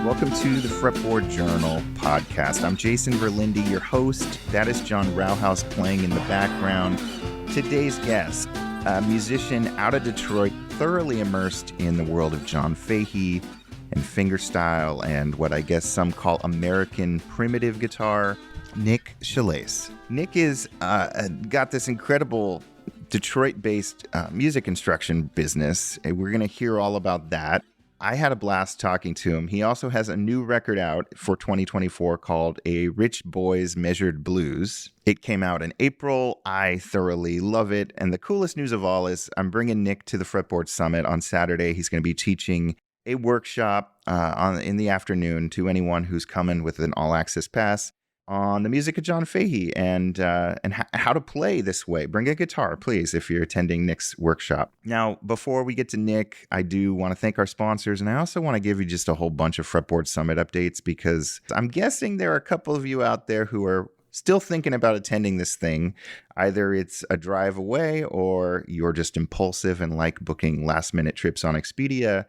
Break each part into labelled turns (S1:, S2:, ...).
S1: Welcome to the Fretboard Journal podcast. I'm Jason Verlinde, your host. That is John Rauhaus playing in the background. Today's guest, a musician out of Detroit, thoroughly immersed in the world of John Fahey and fingerstyle and what I guess some call American primitive guitar, Nick Shillace. Nick is got this incredible Detroit-based music instruction business. We're going to hear all about that. I had a blast talking to him. He also has a new record out for 2024 called A Rich Boy's Measured Blues. It came out in April. I thoroughly love it. And the coolest news of all is I'm bringing Nick to the Fretboard Summit on Saturday. He's going to be teaching a workshop in the afternoon to anyone who's coming with an all-access pass on the music of John Fahey and how to play this way. Bring a guitar, please, if you're attending Nick's workshop. Now, before we get to Nick, I do want to thank our sponsors, and I also want to give you just a whole bunch of Fretboard Summit updates because I'm guessing there are a couple of you out there who are still thinking about attending this thing. Either it's a drive away or you're just impulsive and like booking last-minute trips on Expedia,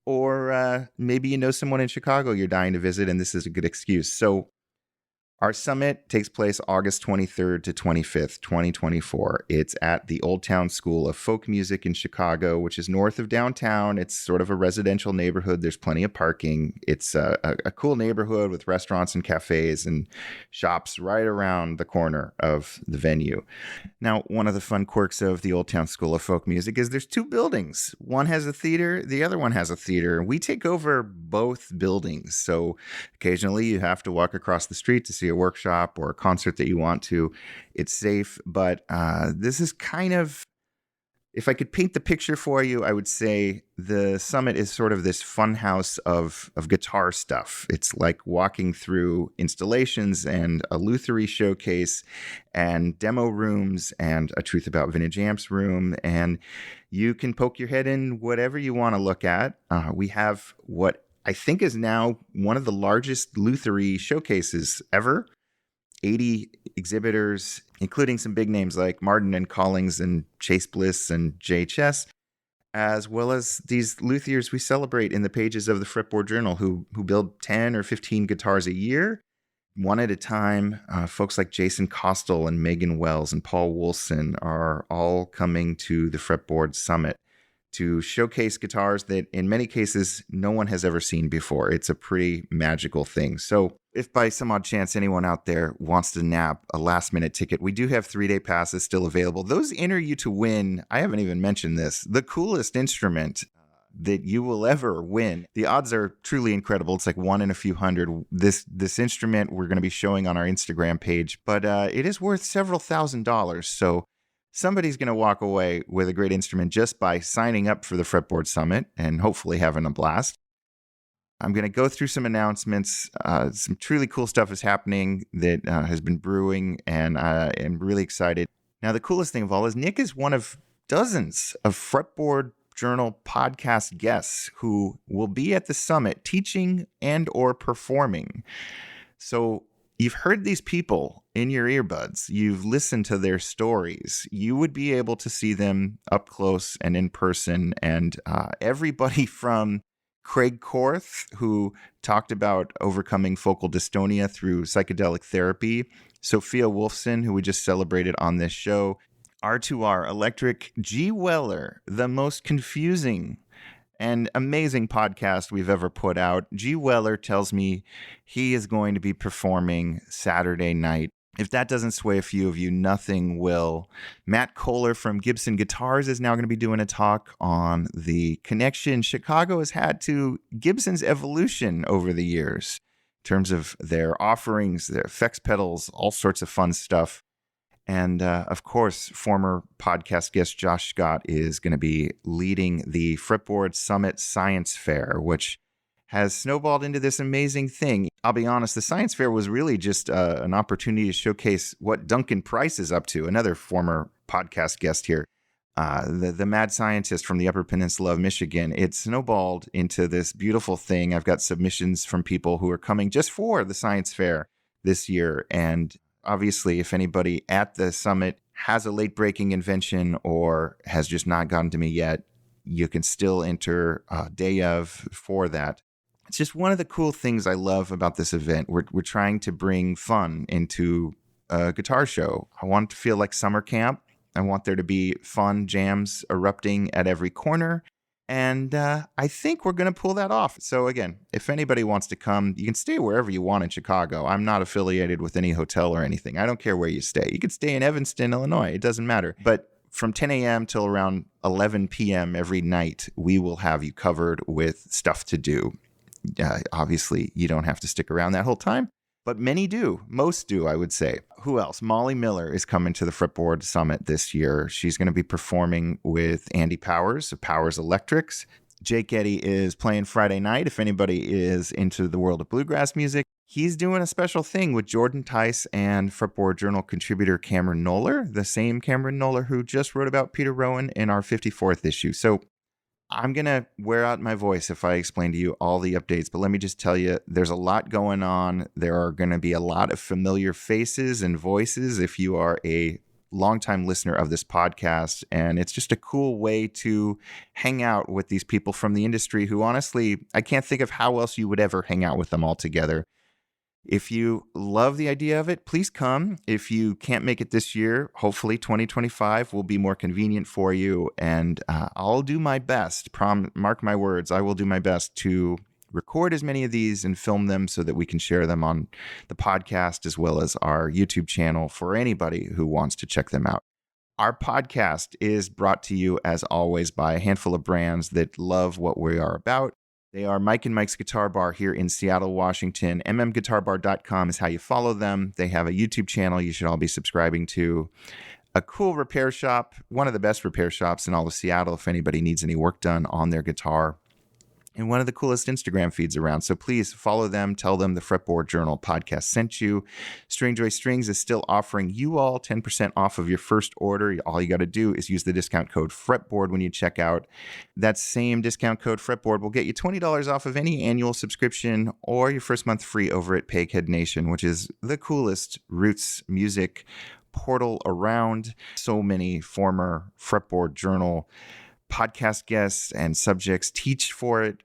S1: or maybe you know someone in Chicago you're dying to visit, and this is a good excuse. So our summit takes place August 23rd to 25th, 2024. It's at the Old Town School of Folk Music in Chicago, which is north of downtown. It's sort of a residential neighborhood. There's plenty of parking. It's a cool neighborhood with restaurants and cafes and shops right around the corner of the venue. Now, one of the fun quirks of the Old Town School of Folk Music is there's two buildings. One has a theater, the other one has a theater. We take over both buildings. So occasionally you have to walk across the street to see a workshop or a concert that you want to. It's safe, but this is kind of, if I could paint the picture for you, I would say the summit is sort of this fun house of guitar stuff. It's like walking through installations and a Luthery showcase and demo rooms and a Truth About Vintage Amps room, and you can poke your head in whatever you want to look at. We have what I think is now one of the largest Luthery showcases ever. 80 exhibitors, including some big names like Martin and Collings and Chase Bliss and Jay Chess, as well as these luthiers we celebrate in the pages of the Fretboard Journal who build 10 or 15 guitars a year, one at a time. Folks like Jason Kostel and Megan Wells and Paul Wolfson are all coming to the Fretboard Summit to showcase guitars that in many cases no one has ever seen before. It's a pretty magical thing. So if by some odd chance anyone out there wants to nab a last minute ticket, we do have 3-day passes still available. Those enter you to win, I haven't even mentioned this, the coolest instrument that you will ever win. The odds are truly incredible. It's like 1 in a few hundred. This instrument we're going to be showing on our Instagram page, but it is worth several $1,000s. So somebody's going to walk away with a great instrument just by signing up for the Fretboard Summit and hopefully having a blast. I'm going to go through some announcements. Some truly cool stuff is happening that has been brewing, and I am really excited. Now, the coolest thing of all is Nick is one of dozens of Fretboard Journal podcast guests who will be at the summit teaching and or performing. So you've heard these people in your earbuds. You've listened to their stories. You would be able to see them up close and in person. And everybody from Craig Korth, who talked about overcoming focal dystonia through psychedelic therapy, Sophia Wolfson, who we just celebrated on this show, R2R Electric, G. Weller, the most confusing and amazing podcast we've ever put out. G. Weller tells me he is going to be performing Saturday night. If that doesn't sway a few of you, nothing will. Matt Kohler from Gibson Guitars is now going to be doing a talk on the connection Chicago has had to Gibson's evolution over the years in terms of their offerings, their effects pedals, all sorts of fun stuff. And of course, former podcast guest Josh Scott is going to be leading the Fretboard Summit Science Fair, which has snowballed into this amazing thing. I'll be honest, the Science Fair was really just an opportunity to showcase what Duncan Price is up to, another former podcast guest here, the mad scientist from the Upper Peninsula of Michigan. It snowballed into this beautiful thing. I've got submissions from people who are coming just for the Science Fair this year. And obviously, if anybody at the summit has a late-breaking invention or has just not gotten to me yet, you can still enter day of for that. It's just one of the cool things I love about this event. We're trying to bring fun into a guitar show. I want it to feel like summer camp. I want there to be fun jams erupting at every corner. And I think we're going to pull that off. So again, if anybody wants to come, you can stay wherever you want in Chicago. I'm not affiliated with any hotel or anything. I don't care where you stay. You could stay in Evanston, Illinois. It doesn't matter. But from 10 a.m. till around 11 p.m. every night, we will have you covered with stuff to do. Obviously, you don't have to stick around that whole time, but many do. Most do, I would say. Who else? Molly Miller is coming to the Fretboard Summit this year. She's going to be performing with Andy Powers of Powers Electrics. Jake Eddy is playing Friday night. If anybody is into the world of bluegrass music, he's doing a special thing with Jordan Tice and Fretboard Journal contributor Cameron Noller, the same Cameron Noller who just wrote about Peter Rowan in our 54th issue. So I'm going to wear out my voice if I explain to you all the updates, but let me just tell you, there's a lot going on. There are going to be a lot of familiar faces and voices if you are a longtime listener of this podcast, and it's just a cool way to hang out with these people from the industry who, honestly, I can't think of how else you would ever hang out with them all together. If you love the idea of it, please come. If you can't make it this year, hopefully 2025 will be more convenient for you. And I'll do my best. Mark my words, I will do my best to record as many of these and film them so that we can share them on the podcast as well as our YouTube channel for anybody who wants to check them out. Our podcast is brought to you, as always, by a handful of brands that love what we are about. They are Mike and Mike's Guitar Bar here in Seattle, Washington. mmguitarbar.com is how you follow them. They have a YouTube channel you should all be subscribing to. A cool repair shop, one of the best repair shops in all of Seattle if anybody needs any work done on their guitar. And one of the coolest Instagram feeds around. So please follow them. Tell them the Fretboard Journal podcast sent you. Stringjoy Strings is still offering you all 10% off of your first order. All you got to do is use the discount code Fretboard when you check out. That same discount code Fretboard will get you $20 off of any annual subscription or your first month free over at Peghead Nation, which is the coolest roots music portal around. So many former Fretboard Journal podcast guests and subjects teach for it,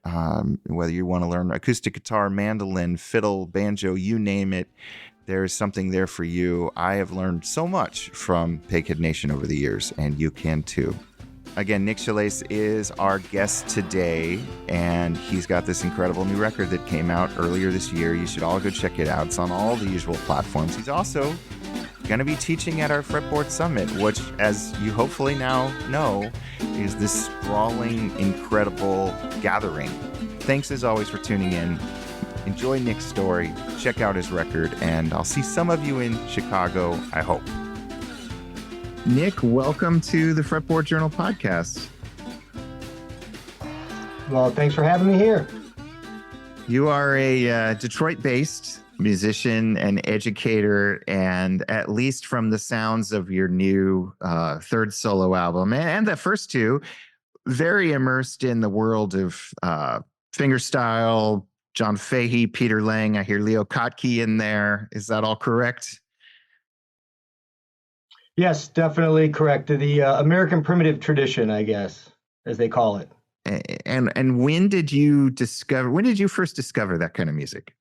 S1: whether you want to learn acoustic guitar, mandolin, fiddle, banjo, you name it, there's something there for you. I have learned so much from Peghead Nation over the years, and you can too. Again, Nick Shillace is our guest today, and he's got this incredible new record that came out earlier this year. You should all go check it out. It's on all the usual platforms. He's also going to be teaching at our Fretboard Summit, which, as you hopefully now know, is this sprawling, incredible gathering. Thanks as always for tuning in. Enjoy Nick's story, check out his record, and I'll see some of you in Chicago, I hope. Nick, welcome to the Fretboard Journal podcast.
S2: Well, thanks for having me here.
S1: You are a Detroit-based musician and educator, and at least from the sounds of your new third solo album and the first two, very immersed in the world of fingerstyle, John Fahey, Peter Lang. I hear Leo Kottke in there. Is that all correct?
S2: Yes, definitely correct. The American primitive tradition, I guess, as they call it.
S1: And when did you first discover that kind of music?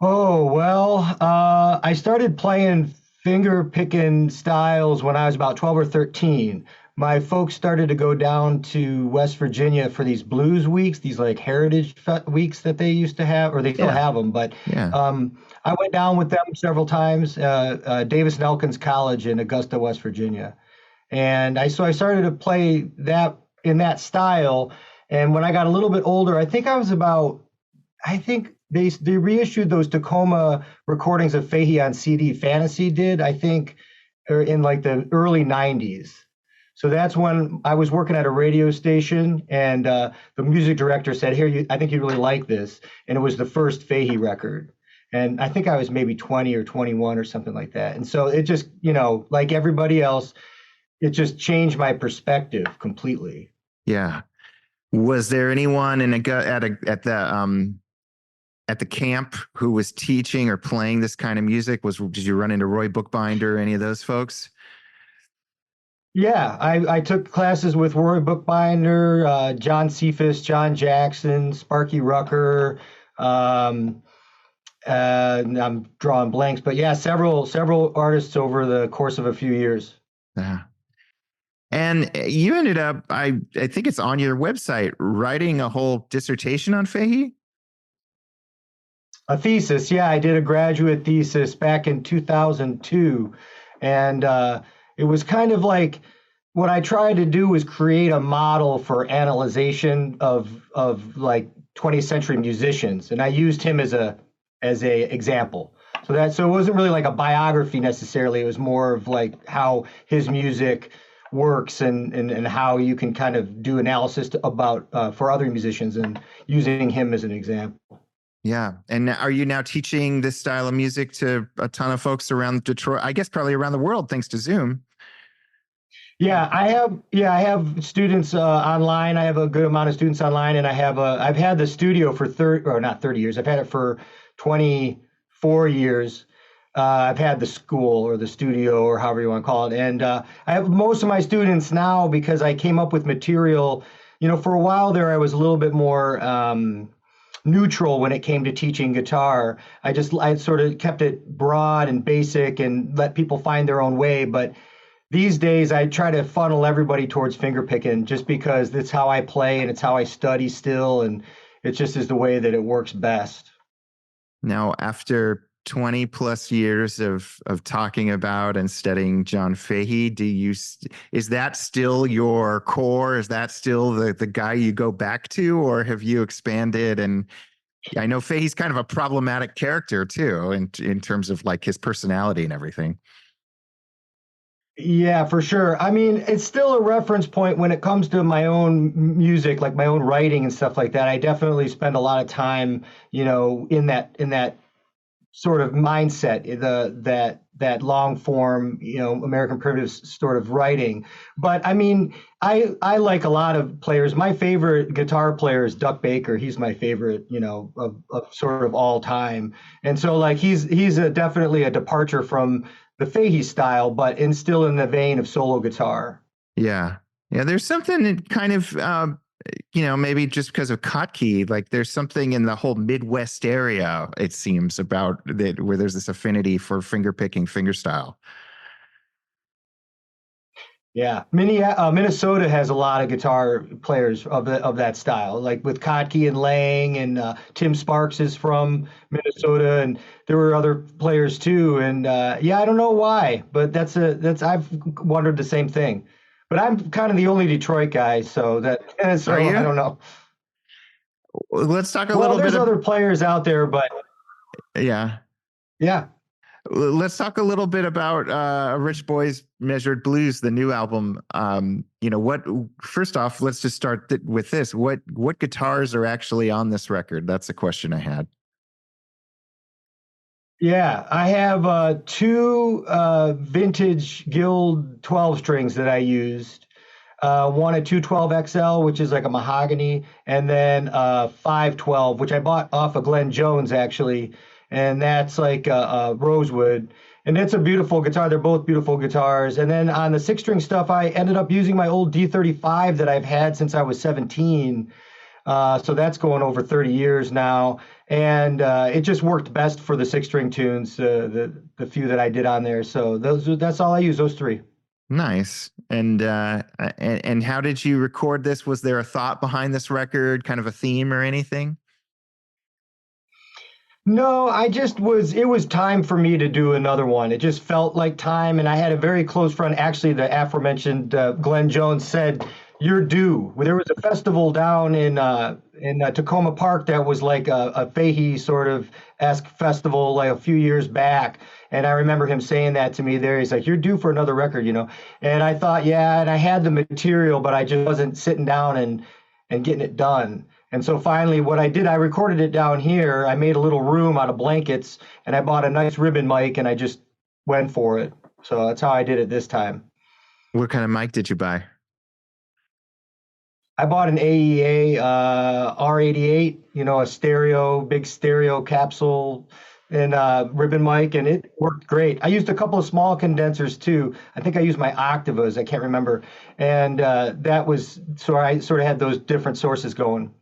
S2: Oh, well, I started playing finger picking styles when I was about 12 or 13. My folks started to go down to West Virginia for these blues weeks, these like heritage weeks that they used to have, or they still have them. But I went down with them several times, Davis and Elkins College in Augusta, West Virginia. And I started to play that in that style. And when I got a little bit older, I think they reissued those Tacoma recordings of Fahey on CD. Fantasy did, I think, in like the early 90s. So that's when I was working at a radio station, and the music director said, "Here, I think you really like this." And it was the first Fahey record. And I think I was maybe 20 or 21 or something like that. And so it just, like everybody else, it just changed my perspective completely.
S1: Yeah. Was there anyone at the camp who was teaching or playing this kind of music? Did you run into Roy Bookbinder or any of those folks?
S2: Yeah, I took classes with Roy Bookbinder, John Cephas, John Jackson, Sparky Rucker. Um, and I'm drawing blanks, but yeah, several artists over the course of a few years.
S1: Yeah. And you ended up, I think it's on your website, writing a whole dissertation on Fahey.
S2: A thesis, yeah, I did a graduate thesis back in 2002, and it was kind of like what I tried to do was create a model for analyzation of like 20th century musicians, and I used him as a example. So it wasn't really like a biography necessarily. It was more of like how his music works and how you can kind of do analysis about for other musicians and using him as an example.
S1: Yeah. And are you now teaching this style of music to a ton of folks around Detroit? I guess probably around the world, thanks to Zoom.
S2: Yeah, I have. Yeah, I have students online. I have a good amount of students online, and I've had the studio for 30, or not 30 years. I've had it for 24 years. I've had the school or the studio or however you want to call it, and I have most of my students now because I came up with material. For a while there, I was a little bit more neutral when it came to teaching guitar. I sort of kept it broad and basic and let people find their own way, but these days, I try to funnel everybody towards fingerpicking just because that's how I play and it's how I study still, and it just is the way that it works best.
S1: Now, after 20 plus years of talking about and studying John Fahey, is that still your core? Is that still the guy you go back to, or have you expanded? And I know Fahey's kind of a problematic character too, in terms of like his personality and everything.
S2: Yeah, for sure. I mean, it's still a reference point when it comes to my own music, like my own writing and stuff like that. I definitely spend a lot of time, in that sort of mindset, that long form, American primitive sort of writing. But I mean, I like a lot of players. My favorite guitar player is Duck Baker. He's my favorite, of sort of all time. And so like he's definitely a departure from the Fahey style, but still in the vein of solo guitar.
S1: Yeah. Yeah. There's something that kind of, maybe just because of Kottke, like there's something in the whole Midwest area, it seems, about that where there's this affinity for finger picking, fingerstyle.
S2: Yeah, Minnesota has a lot of guitar players of that style, like with Kottke and Lang, and Tim Sparks is from Minnesota, and there were other players too. And yeah, I don't know why, but that's I've wondered the same thing. But I'm kind of the only Detroit guy, so
S1: Are
S2: I
S1: you?
S2: don't know.
S1: Let's talk a
S2: Well,
S1: little bit
S2: there's
S1: of,
S2: other players out there, but
S1: yeah.
S2: yeah.
S1: Let's talk a little bit about Rich Boys Measured Blues, the new album. First off, let's just start with this. What guitars are actually on this record? That's a question I had.
S2: Yeah, I have two vintage Guild 12 strings that I used. One a 212 XL, which is like a mahogany, and then 512, which I bought off of Glenn Jones actually, and that's like a rosewood. And it's a beautiful guitar. They're both beautiful guitars. And then on the six string stuff, I ended up using my old D35 that I've had since I was 17. So that's going over 30 years now, and it just worked best for the six string tunes, the few that I did on there. So that's all I use, those three.
S1: Nice. And how did you record this? Was there a thought behind this record, kind of a theme or anything?
S2: No, it was time for me to do another one. It just felt like time. And I had a very close friend, actually, the aforementioned Glenn Jones said, "You're due." There was a festival down in Tacoma Park that was like a Fahey sort of esque festival like a few years back. And I remember him saying that to me there. He's like, "You're due for another record, you know?" And I thought, yeah, and I had the material, but I just wasn't sitting down and getting it done. And so finally, what I did, I recorded it down here. I made a little room out of blankets, and I bought a nice ribbon mic, and I just went for it. So that's how I did it this time.
S1: What kind of mic did you buy?
S2: I bought an AEA R88, a big stereo capsule. and ribbon mic, and it worked great. I used a couple of small condensers too. I think I used my Octavas. I can't remember, and that was so I sort of had those different sources going.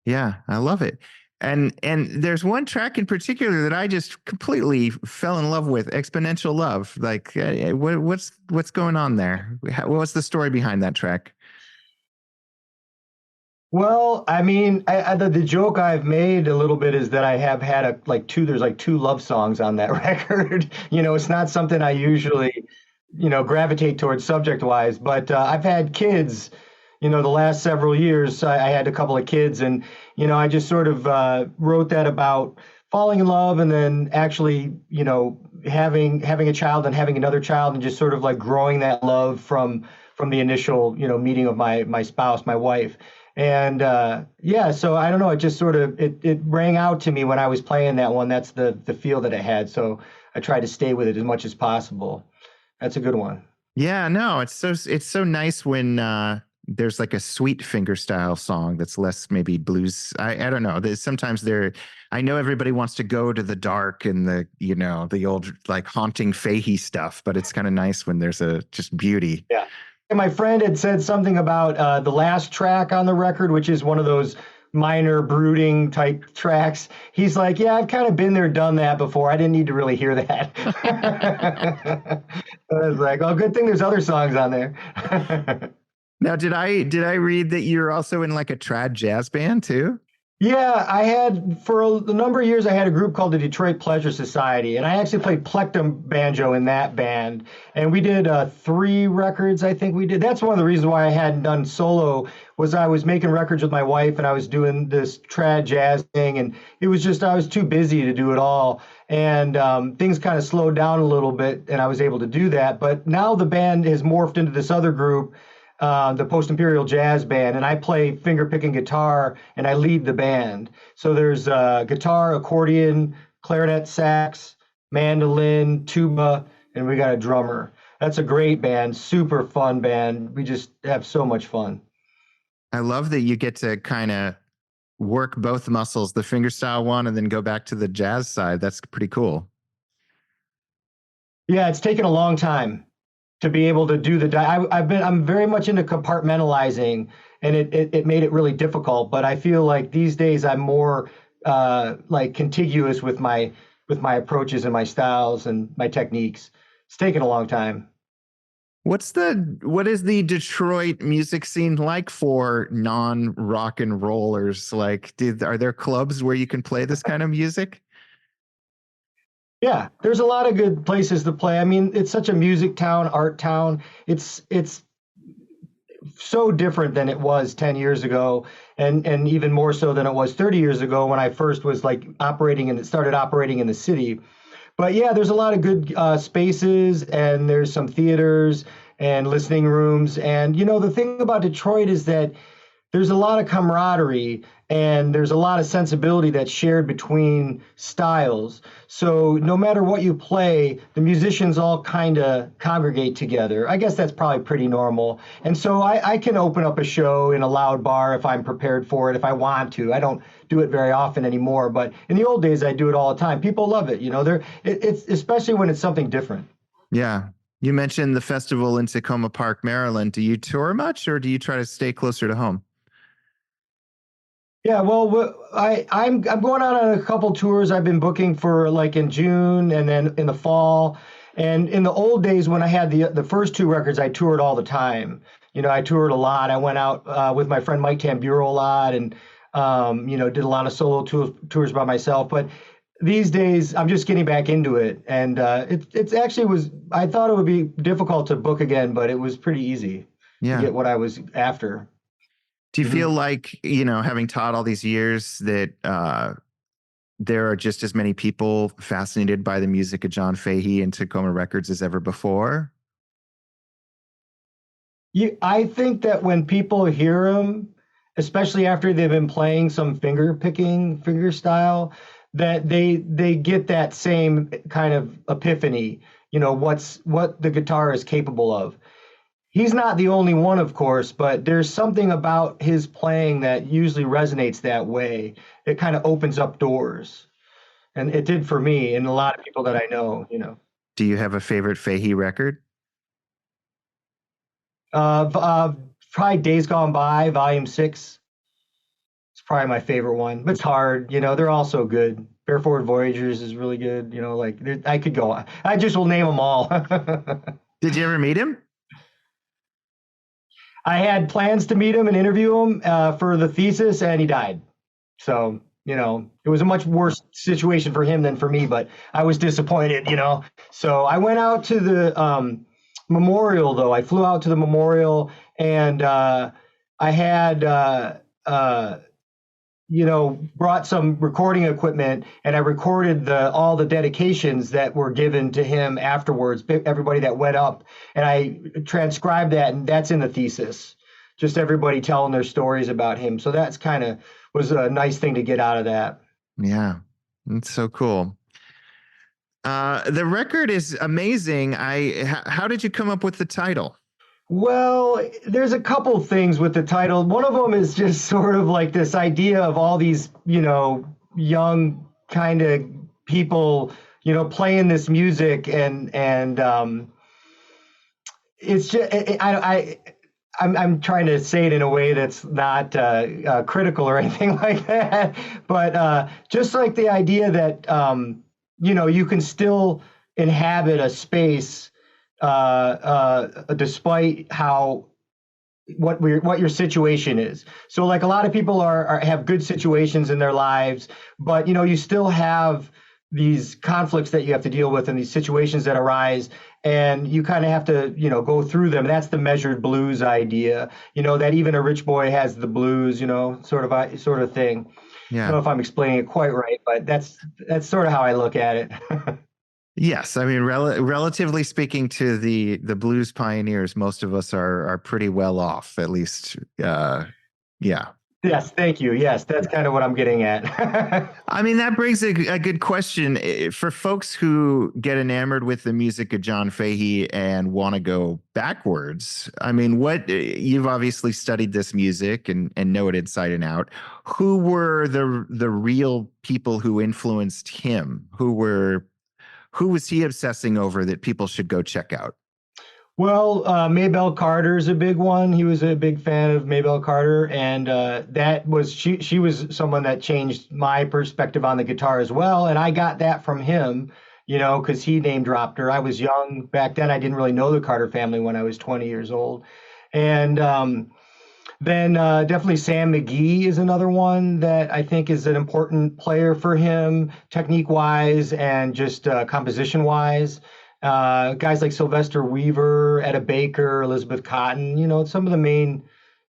S1: Yeah, I love it. And there's one track in particular that I just completely fell in love with, Exponential Love. Like, what's going on there? What's the story behind that track?
S2: Well, I mean, the joke I've made a little bit is that I have had there's like two love songs on that record. It's not something I usually, gravitate towards subject wise, but I've had kids, the last several years. I had a couple of kids, and, I just sort of wrote that about falling in love and then actually, having a child and having another child and just sort of like growing that love from the initial, meeting of my spouse, my wife. And yeah, so I don't know. It just sort of it rang out to me when I was playing that one. That's the feel that it had. So I tried to stay with it as much as possible. That's a good one.
S1: Yeah, no, it's so nice when there's like a sweet finger style song that's less maybe blues. I don't know. Sometimes I know everybody wants to go to the dark and the old like haunting Fahey stuff, but it's kind of nice when there's a just beauty.
S2: Yeah. And my friend had said something about the last track on the record, which is one of those minor brooding type tracks. He's like, yeah, I've kind of been there, done that before. I didn't need to really hear that. I was like, oh, good thing there's other songs on there.
S1: Now, did I read that you're also in like a trad jazz band too?
S2: Yeah, I had for a number of years. I had a group called the Detroit Pleasure Society, and I actually played plectrum banjo in that band. And we did 3 records. I think we did. That's one of the reasons why I hadn't done solo was I was making records with my wife, and I was doing this trad jazz thing, and it was just I was too busy to do it all, and things kind of slowed down a little bit, and I was able to do that. But now the band has morphed into this other group, the Post Imperial Jazz Band, and I play finger picking guitar and I lead the band. So there's guitar, accordion, clarinet, sax, mandolin, tuba, and we got a drummer. That's a great band, super fun band. We just have so much fun.
S1: I love that you get to kind of work both muscles, the fingerstyle one, and then go back to the jazz side. That's pretty cool.
S2: Yeah, it's taken a long time to be able to do I'm very much into compartmentalizing, and it made it really difficult. But I feel like these days I'm more like contiguous with my approaches and my styles and my techniques. It's taken a long time.
S1: What is the Detroit music scene like for non-rock and rollers? Like, are there clubs where you can play this kind of music?
S2: Yeah, there's a lot of good places to play. I mean, it's such a music town, art town. It's so different than it was 10 years ago, and even more so than it was 30 years ago when I first was like started operating in the city. But yeah, there's a lot of good spaces, and there's some theaters and listening rooms. And the thing about Detroit is that there's a lot of camaraderie and there's a lot of sensibility that's shared between styles. So no matter what you play, the musicians all kind of congregate together. I guess that's probably pretty normal. And so I can open up a show in a loud bar if I'm prepared for it, if I want to. I don't do it very often anymore, but in the old days, I do it all the time. People love it. It's especially when it's something different.
S1: Yeah. You mentioned the festival in Tacoma Park, Maryland. Do you tour much, or do you try to stay closer to home?
S2: Yeah, well, I'm going out on a couple tours. I've been booking for like in June and then in the fall. And in the old days when I had the first 2 records, I toured all the time. I toured a lot. I went out with my friend Mike Tamburo a lot, and did a lot of solo tours by myself. But these days, I'm just getting back into it, and it's actually was. I thought it would be difficult to book again, but it was pretty easy to get what I was after.
S1: Do you feel like, having taught all these years that there are just as many people fascinated by the music of John Fahey and Tacoma Records as ever before?
S2: I think that when people hear him, especially after they've been playing some finger style, that they get that same kind of epiphany, what the guitar is capable of. He's not the only one, of course, but there's something about his playing that usually resonates that way. It kind of opens up doors. And it did for me and a lot of people that I know, you know.
S1: Do you have a favorite Fahey record?
S2: Uh, Probably Days Gone By, Volume 6. It's probably my favorite one, but it's hard. You know, they're all so good. Fair Forward Voyagers is really good. You know, like I could go on. I just will name them all.
S1: Did you ever meet him?
S2: I had plans to meet him and interview him for the thesis, and he died. So, you know, it was a much worse situation for him than for me, but I was disappointed, you know. So I went out to the memorial, though. I flew out to the memorial, and I had you know, brought some recording equipment, and I recorded all the dedications that were given to him afterwards, everybody that went up, and I transcribed that, and that's in the thesis. Just everybody telling their stories about him. So that's kind of was a nice thing to get out of that.
S1: Yeah, it's so cool. The record is amazing. How did you come up with the title?
S2: Well, there's a couple things with the title. One of them is just sort of like this idea of all these, you know, young kind of people, you know, playing this music, and it's just I'm trying to say it in a way that's not critical or anything like that, but just like the idea that you know, you can still inhabit a space despite what your situation is. So like a lot of people have good situations in their lives, but you know, you still have these conflicts that you have to deal with and these situations that arise, and you kind of have to, you know, go through them. That's the measured blues idea, you know, that even a rich boy has the blues, you know, sort of thing.
S1: Yeah.
S2: I don't know if I'm explaining it quite right, but that's sort of how I look at it.
S1: Yes, I mean, relatively speaking to the blues pioneers, most of us are pretty well off, at least. Yeah.
S2: Yes, thank you. Yes, that's kind of what I'm getting at.
S1: I mean, that brings a good question for folks who get enamored with the music of John Fahey and want to go backwards. I mean, you've obviously studied this music and know it inside and out. Who were the real people who influenced him? Who was he obsessing over that people should go check out?
S2: Well, Maybelle Carter's a big one. He was a big fan of Maybelle Carter, and she was someone that changed my perspective on the guitar as well. And I got that from him, you know, because he name dropped her. I was young back then. I didn't really know the Carter family when I was 20 years old. And then definitely Sam McGee is another one that I think is an important player for him, technique-wise and just composition-wise. Guys like Sylvester Weaver, Etta Baker, Elizabeth Cotton, you know, some of the main,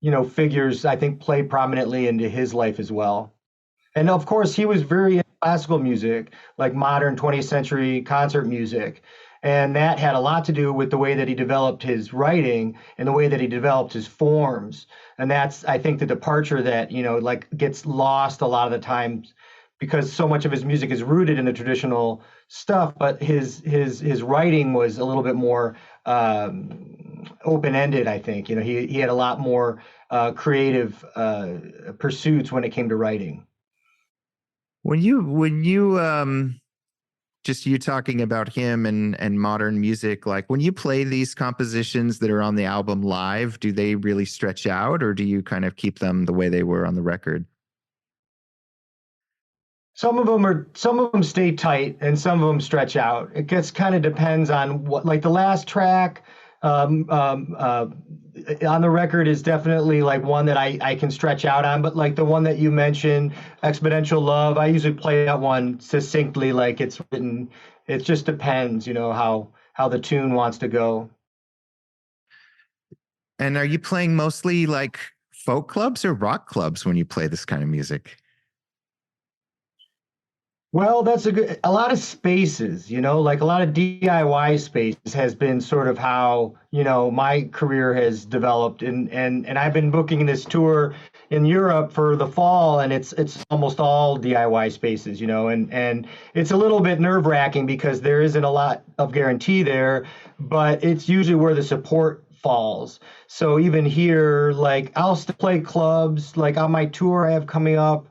S2: you know, figures I think play prominently into his life as well. And of course, he was very into classical music, like modern 20th century concert music. And that had a lot to do with the way that he developed his writing and the way that he developed his forms. And that's, I think, the departure that, you know, like gets lost a lot of the times, because so much of his music is rooted in the traditional stuff, but his writing was a little bit more open-ended, I think. You know, he had a lot more creative pursuits when it came to writing.
S1: When you just you talking about him and modern music, like when you play these compositions that are on the album live, do they really stretch out, or do you kind of keep them the way they were on the record?
S2: Some of them stay tight and some of them stretch out. It gets kind of depends on what, like the last track on the record is definitely like one that I can stretch out on, but like the one that you mentioned, Exponential Love, I usually play that one succinctly, like it's written. It just depends, you know, how the tune wants to go.
S1: And are you playing mostly like folk clubs or rock clubs when you play this kind of music?
S2: Well, that's a lot of spaces, you know, like a lot of DIY spaces has been sort of how, you know, my career has developed, and I've been booking this tour in Europe for the fall, and it's almost all DIY spaces, you know, and it's a little bit nerve-wracking because there isn't a lot of guarantee there, but it's usually where the support falls. So even here, like I'll still play clubs, like on my tour I have coming up.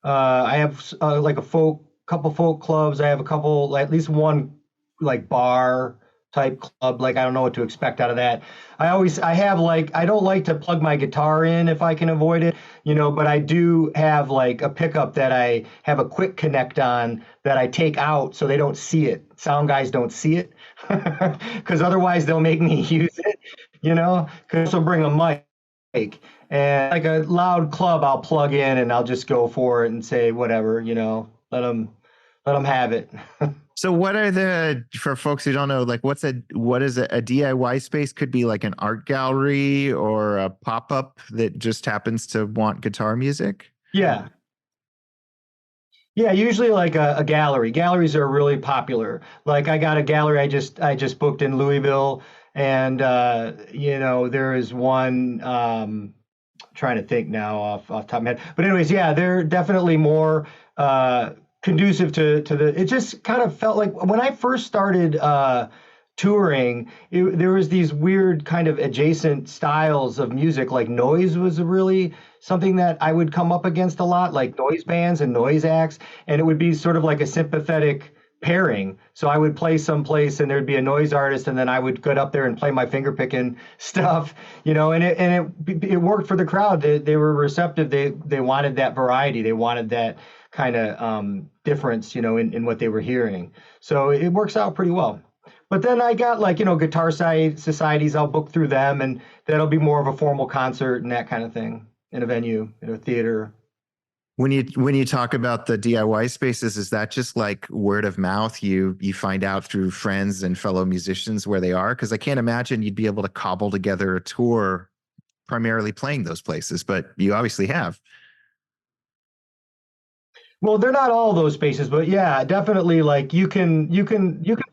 S2: I have like a folk couple folk clubs. I have a couple, at least one like bar type club. Like I don't know what to expect out of that. I have like I don't like to plug my guitar in if I can avoid it, but I do have like a pickup that I have a quick connect on that I take out so they don't see it. Sound guys don't see it because otherwise they'll make me use it, because they'll bring a mic. And like a loud club, I'll plug in and I'll just go for it and say whatever, let them have it.
S1: So what are for folks who don't know, like what is a DIY space? Could be like an art gallery or a pop-up that just happens to want guitar music?
S2: Yeah. Yeah, usually like a gallery. Galleries are really popular. Like I got a gallery I just booked in Louisville, and there is one. Trying to think now off top of my head, but anyways, yeah, they're definitely more conducive to the. It just kind of felt like when I first started touring, there was these weird kind of adjacent styles of music. Like noise was really something that I would come up against a lot, like noise bands and noise acts, and it would be sort of like a sympathetic pairing. So I would play someplace and there'd be a noise artist, and then I would get up there and play my finger picking stuff, and it worked for the crowd. They were receptive. They wanted that variety. They wanted that kind of difference, in what they were hearing. So it works out pretty well. But then I got like, guitar societies, I'll book through them, and that'll be more of a formal concert and that kind of thing in a venue, in a theater.
S1: When you talk about the DIY spaces, is that just like word of mouth? You find out through friends and fellow musicians where they are? Because I can't imagine you'd be able to cobble together a tour primarily playing those places, but you obviously have.
S2: Well, they're not all those spaces, but yeah, definitely. Like you can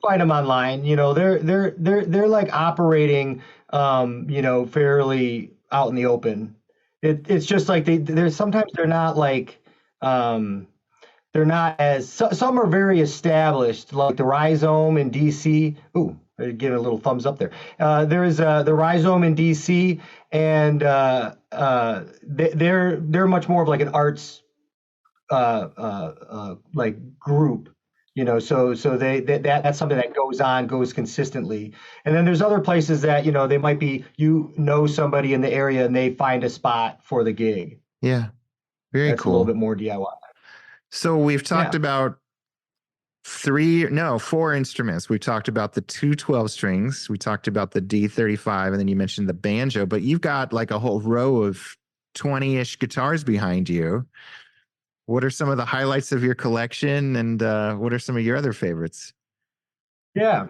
S2: find them online. They're like operating, fairly out in the open. It's just like they're sometimes they're not like um, they're not as some are very established, like the Rhizome in DC. Ooh, I give it a little thumbs up there. There is the Rhizome in DC, and they're much more of like an arts like group, so that's something that goes consistently. And then there's other places that they might be, somebody in the area and they find a spot for the gig.
S1: Yeah, very
S2: That's a little
S1: cool.
S2: bit more DIY.
S1: So we've talked
S2: Yeah.
S1: about four instruments. We talked about the two 12 strings. We talked about the D35, and then you mentioned the banjo, but you've got like a whole row of 20-ish guitars behind you. What are some of the highlights of your collection, and what are some of your other favorites?
S2: Yeah.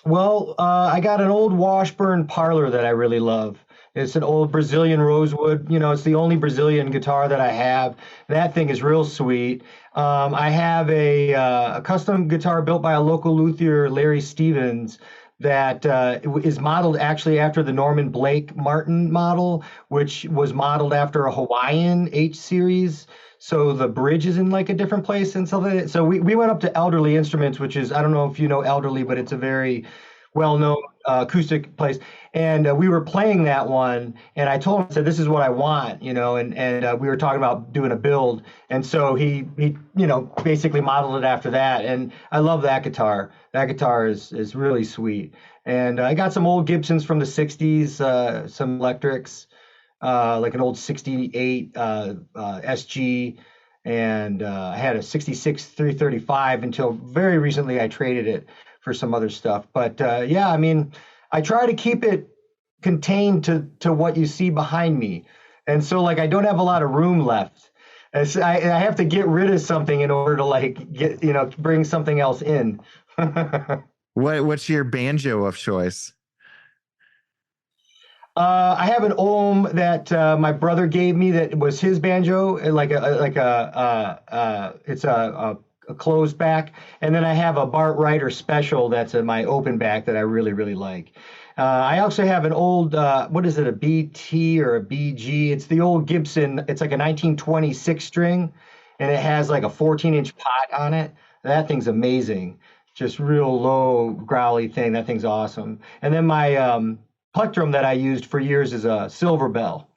S2: Well, I got an old Washburn Parlor that I really love. It's an old Brazilian rosewood. It's the only Brazilian guitar that I have. That thing is real sweet. I have a custom guitar built by a local luthier, Larry Stevens, that is modeled actually after the Norman Blake Martin model, which was modeled after a Hawaiian H series. So the bridge is in like a different place and stuff like that. So we went up to Elderly Instruments, which is, I don't know if you know Elderly, but it's a very well-known acoustic place. And we were playing that one, and I told him, I said, this is what I want, and we were talking about doing a build. And so he basically modeled it after that. And I love that guitar. That guitar is really sweet. And I got some old Gibsons from the 60s, some electrics, like an old 68 SG, and I had a 66 335 until very recently I traded it for some other stuff. But yeah, I mean, I try to keep it contained to what you see behind me. And so like I don't have a lot of room left. I have to get rid of something in order to like bring something else in.
S1: What's your banjo of choice?
S2: I have an ohm that my brother gave me that was his banjo, it's a closed back, and then I have a Bart Ryder special that's my open back that I really really like. I also have an old what is it, a BT or a BG? It's the old Gibson. It's like a 1926 string, and it has like a 14-inch pot on it. That thing's amazing. Just real low growly thing. That thing's awesome. And then my plectrum that I used for years is a Silver Bell,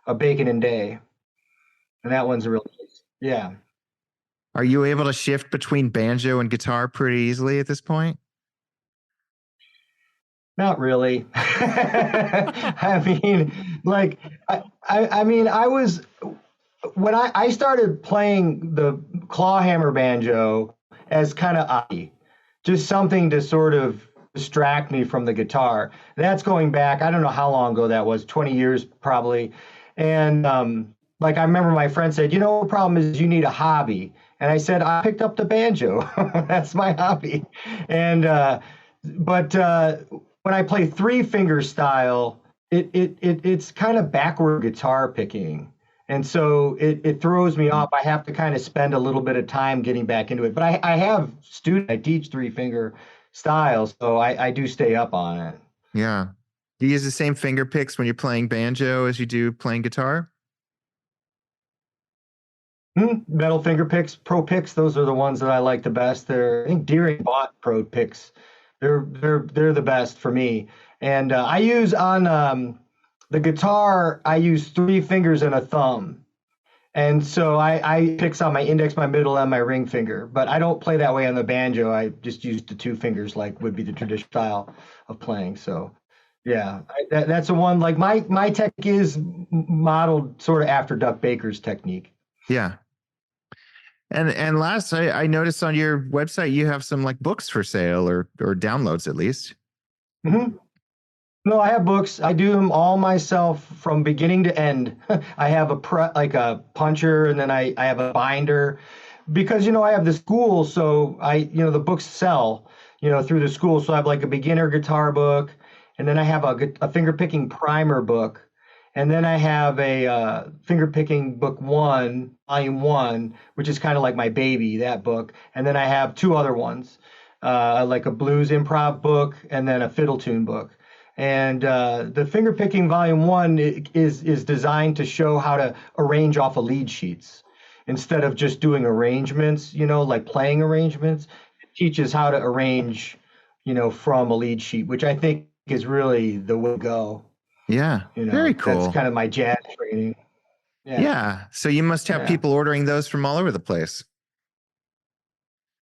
S2: a Bacon and Day, and that one's a real nice. Yeah.
S1: Are you able to shift between banjo and guitar pretty easily at this point?
S2: Not really. I mean, like, I mean, I was when I started playing the clawhammer banjo as kind of just something to sort of distract me from the guitar. That's going back, I don't know how long ago that was, 20 years probably. And like I remember my friend said, you know, the problem is you need a hobby. And I said, I picked up the banjo. That's my hobby. And but when I play three finger style, it's kind of backward guitar picking. And so it throws me off. I have to kind of spend a little bit of time getting back into it. But I have students, I teach three finger styles, so I do stay up on it.
S1: Yeah. Do you use the same finger picks when you're playing banjo as you do playing guitar?
S2: Metal finger picks, pro picks, those are the ones that I like the best. I think Deering bought pro picks. They're the best for me. And I use on the guitar, I use three fingers and a thumb. And so I picks on my index, my middle, and my ring finger. But I don't play that way on the banjo. I just use the two fingers, like would be the traditional style of playing. So yeah, that's the one. Like my technique is modeled sort of after Duck Baker's technique.
S1: Yeah. And last, I noticed on your website you have some like books for sale or downloads at least.
S2: Mm-hmm. No, I have books. I do them all myself from beginning to end. I have like a puncher, and then I have a binder, because I have the school, so the books sell through the school. So I have like a beginner guitar book, and then I have a finger picking primer book, and then I have a finger picking book one, volume one, which is kind of like my baby, that book, and then I have two other ones, like a blues improv book and then a fiddle tune book. And the finger picking volume one is designed to show how to arrange off of lead sheets instead of just doing arrangements, like playing arrangements. It teaches how to arrange, from a lead sheet, which I think is really the way to go.
S1: Yeah, very cool.
S2: That's kind of my jazz training.
S1: Yeah. So you must have people ordering those from all over the place.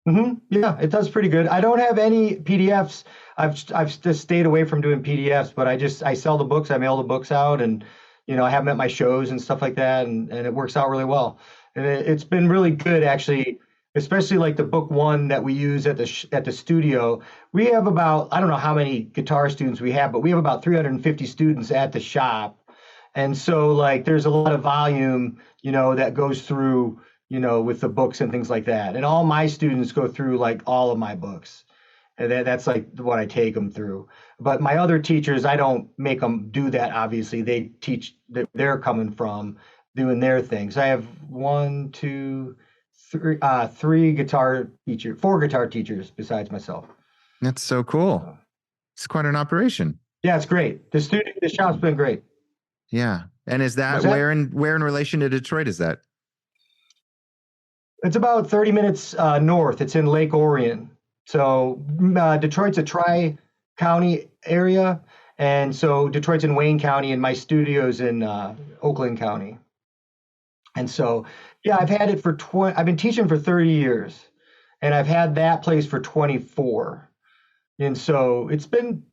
S2: Yeah, it does pretty good. I don't have any PDFs. I've just stayed away from doing PDFs, but I sell the books. I mail the books out, and I have them at my shows and stuff like that, and it works out really well. And it's been really good actually, especially like the book one that we use at the studio. We have about, I don't know how many guitar students we have, but we have about 350 students at the shop, and so like there's a lot of volume that goes through. With the books and things like that. And all my students go through like all of my books. And that's like what I take them through. But my other teachers, I don't make them do that, obviously. They teach that they're coming from doing their things. I have four guitar teachers besides myself.
S1: That's so cool. It's quite an operation.
S2: Yeah, it's great. The shop's been great.
S1: Yeah. And is that where in relation to Detroit is that?
S2: It's about 30 minutes north. It's in Lake Orion. So Detroit's a tri-county area. And so Detroit's in Wayne County, and my studio's in Oakland County. And so, yeah, I've had it I've been teaching for 30 years, and I've had that place for 24. And so it's been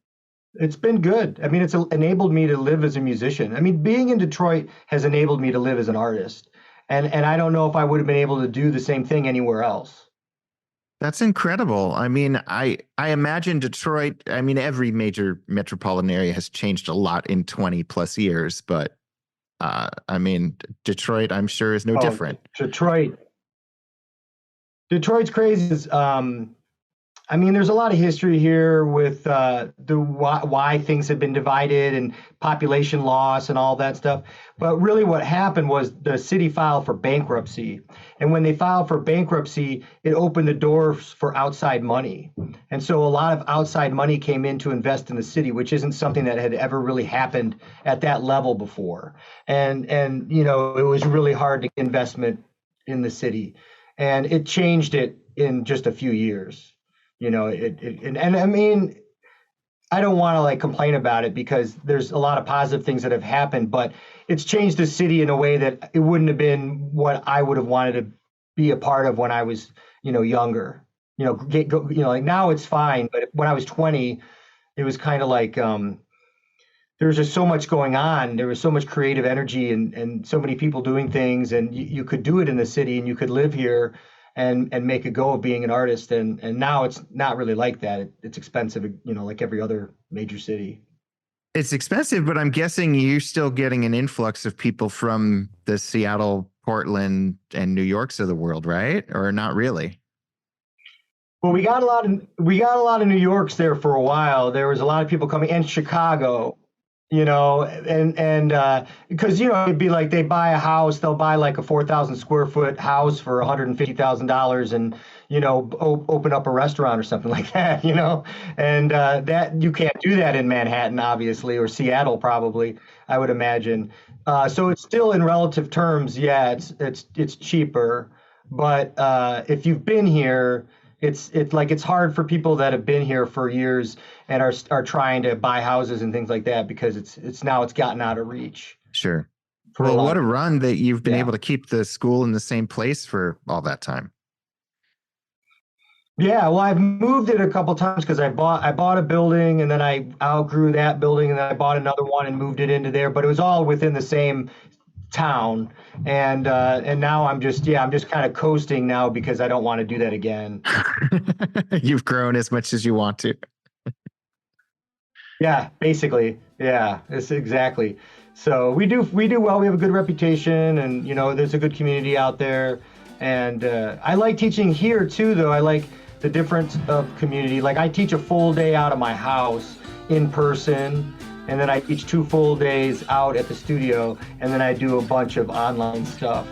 S2: good. I mean, it's enabled me to live as a musician. I mean, being in Detroit has enabled me to live as an artist. And I don't know if I would have been able to do the same thing anywhere else.
S1: That's incredible. I mean, I imagine Detroit, I mean, every major metropolitan area has changed a lot in 20 plus years, but I mean, Detroit, I'm sure, is no different.
S2: Detroit's crazy. I mean, there's a lot of history here with why things have been divided and population loss and all that stuff. But really what happened was the city filed for bankruptcy. And when they filed for bankruptcy, it opened the doors for outside money. And so a lot of outside money came in to invest in the city, which isn't something that had ever really happened at that level before. And it was really hard to get investment in the city. And it changed it in just a few years. And I mean, I don't want to like complain about it because there's a lot of positive things that have happened, but it's changed the city in a way that it wouldn't have been what I would have wanted to be a part of when I was, younger. Like now it's fine, but when I was 20, it was kind of like there was just so much going on. There was so much creative energy and so many people doing things, and you could do it in the city and you could live here and make a go of being an artist. And now it's not really like that. It's expensive, like every other major city.
S1: It's expensive, but I'm guessing you're still getting an influx of people from the Seattle, Portland, and New Yorks of the world, right? Or not really?
S2: Well, we got a lot of New Yorks there for a while. There was a lot of people coming, and Chicago. And because it'd be like they buy a house, they'll buy like a 4,000 square foot house for $150,000 and open up a restaurant or something like that, and that you can't do that in Manhattan, obviously, or Seattle probably, I would imagine. So it's still in relative terms, yeah, it's cheaper, but if you've been here, it's hard for people that have been here for years and are trying to buy houses and things like that because it's gotten out of reach.
S1: Sure. Well, what a run that you've been able to keep the school in the same place for all that time.
S2: Yeah, well, I've moved it a couple times because I bought a building and then I outgrew that building and then I bought another one and moved it into there, but it was all within the same town, and now I'm just kind of coasting now because I don't want to do that again.
S1: You've grown as much as you want to.
S2: Yeah, basically. Yeah, it's exactly. So we do well. We have a good reputation, and there's a good community out there. And I like teaching here too, though. I like the difference of community. Like I teach a full day out of my house in person. And then I teach 2 full days out at the studio, and then I do a bunch of online stuff.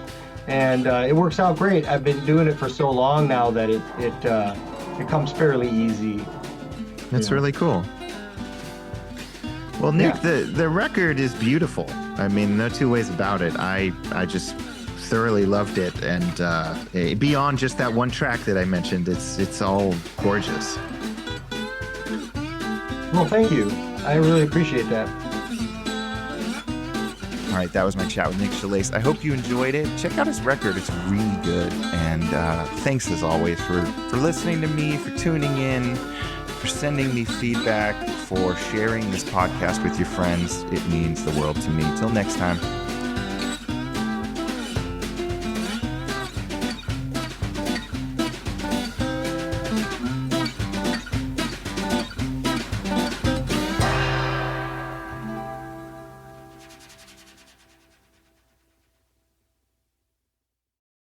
S2: And it works out great. I've been doing it for so long now that it comes fairly easy.
S1: That's really cool. Well, Nick, the record is beautiful. I mean, no two ways about it. I just thoroughly loved it, and beyond just that one track that I mentioned, it's all gorgeous.
S2: Well, thank you. I really appreciate that.
S1: All right, that was my chat with Nick Shillace. I hope you enjoyed it. Check out his record. It's really good. And thanks, as always, for listening to me, for tuning in, for sending me feedback, for sharing this podcast with your friends. It means the world to me. Till next time.